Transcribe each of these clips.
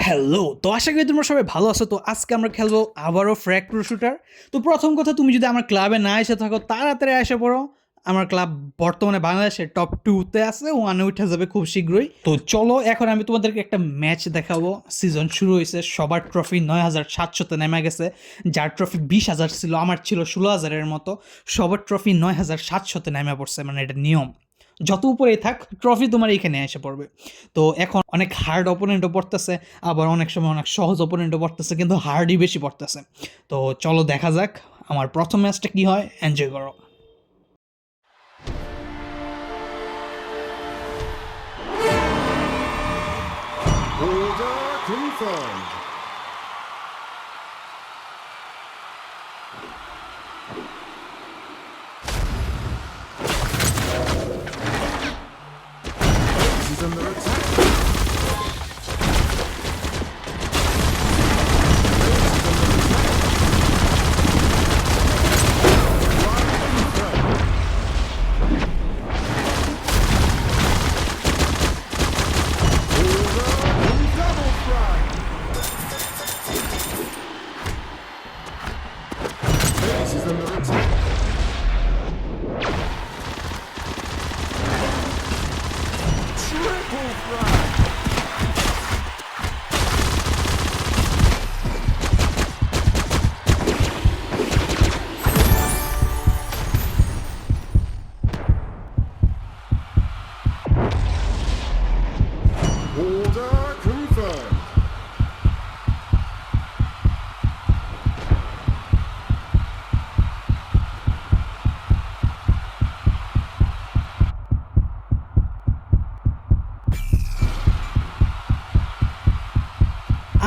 Hello! তো আশা করি তোমরা সবাই ভালো আছো। তো আজকে আমরা খেলবো আবারও ফ্র্যাগ প্রো শুটার। তো প্রথম কথা তুমি যদি আমার ক্লাবে না এসে থাকো তাড়াতাড়ি এসে পড়ো। আমার ক্লাব বর্তমানে বাংলাদেশের টপ 2 তে আছে, 1 এ উঠে যাবে খুব শীঘ্রই। তো চলো এখন আমি তোমাদেরকে একটা ম্যাচ দেখাবো। সিজন শুরু হইছে, সবার ট্রফি ৯৭০০ তে নেমে গেছে। যার ট্রফি ২০,০০০ ছিল, আমার ছিল ১৬,০০০ এর মতো। সবার ট্রফি ৯৭০০ তে নেমে পড়ছে, মানে এটা নিয়ম। যত উপরেই থাক ট্রফি তোমার এইখানে এসে পড়বে। তো এখন অনেক হার্ড অপোনেন্টও পড়তেছে, আবার অনেক সময় অনেক সহজ অপোনেন্টও পড়তেছে, কিন্তু হার্ডই বেশি পড়তেছে। তো চলো দেখা যাক আমার প্রথম ম্যাচটা কি হয়, এনজয় করো। Order confirmed. He's under attack. Double frag. Base is under attack. Triple frag. Order confirmed.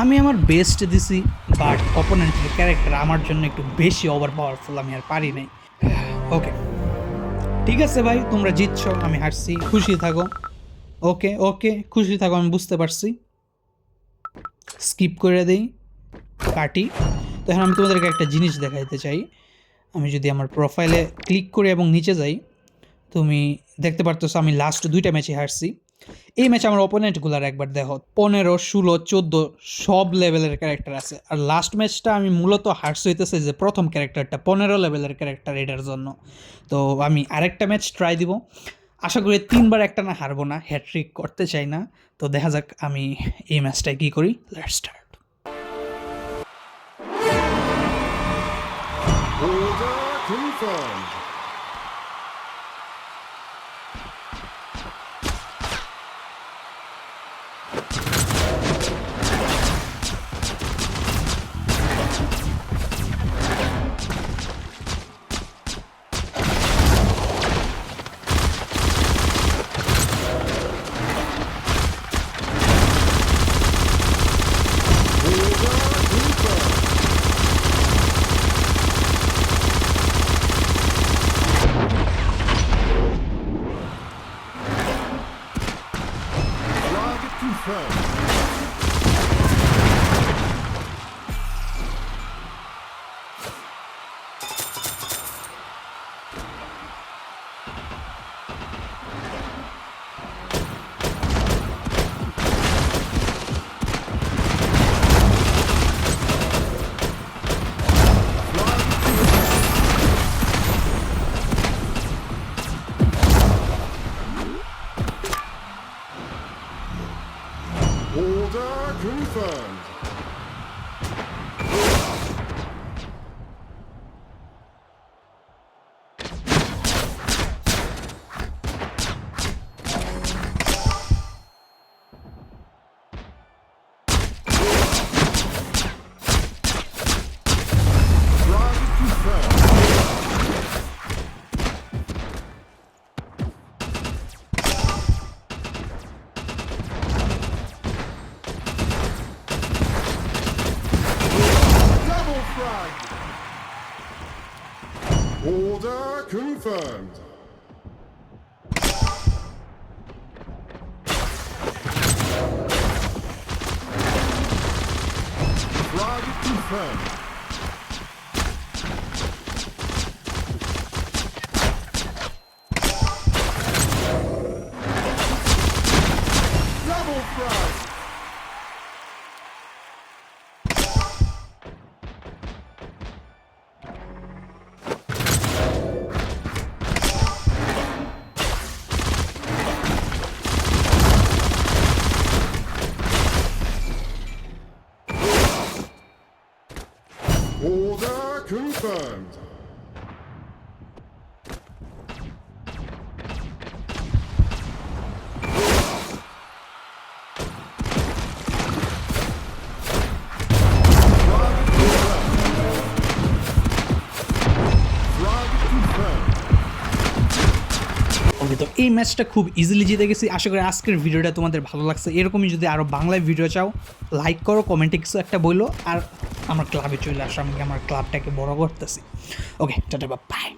আমি আমার বেস্ট দিছি, বাট অপোনেন্টের ক্যারেক্টার আমার জন্য একটু বেশি ওভার পাওয়ারফুল, আমি আর পারি নাই। ওকে, ঠিক আছে ভাই, তোমরা জিতছো, আমি হারছি, খুশি থাকো। ওকে ওকে, খুশি থাকো, আমি বুঝতে পারছি। স্কিপ করে দেই, কাটি। তো এখন আমি তোমাদেরকে একটা জিনিস দেখাইতে চাই। আমি যদি আমার প্রোফাইলে ক্লিক করি এবং নিচে যাই, তুমি দেখতে পারতেছো আমি লাস্ট 2টা ম্যাচে হারছি। এই ম্যাচে আমার অপোনেন্টগুলার একবার দেখো, ১৫, ১৬, ১৪ সব লেভেলের ক্যারেক্টার আছে। আর লাস্ট ম্যাচটা আমি মূলত হারছি হইতেছে যে প্রথম ক্যারেক্টারটা ১৫ লেভেলের ক্যারেক্টার, এটার জন্য। তো আমি আরেকটা ম্যাচ ট্রাই দিব, আশা করি ৩বার একটা না হারবো না, হ্যাট্রিক করতে চাই না। তো দেখা যাক আমি এই ম্যাচটায় কী করি। Let's start. Order confirmed. Order confirmed. Target confirmed. Order confirmed. Target confirmed. Double frag. Order confirmed. Target confirmed. Double frag. confirmed. Target confirmed. ওকে, তো এই ম্যাচটা খুব ইজিলি জিতে গেছি। আশা করি আজকের ভিডিওটা তোমাদের ভালো লাগছে। এরকমই যদি আরও বাংলায় ভিডিও চাও, লাইক করো, কমেন্টে কিছু একটা বললো, আর আমার ক্লাবে চলে আসো, আমি আমার ক্লাবটাকে বড় করতেছি। ওকে, টাটা, বাই।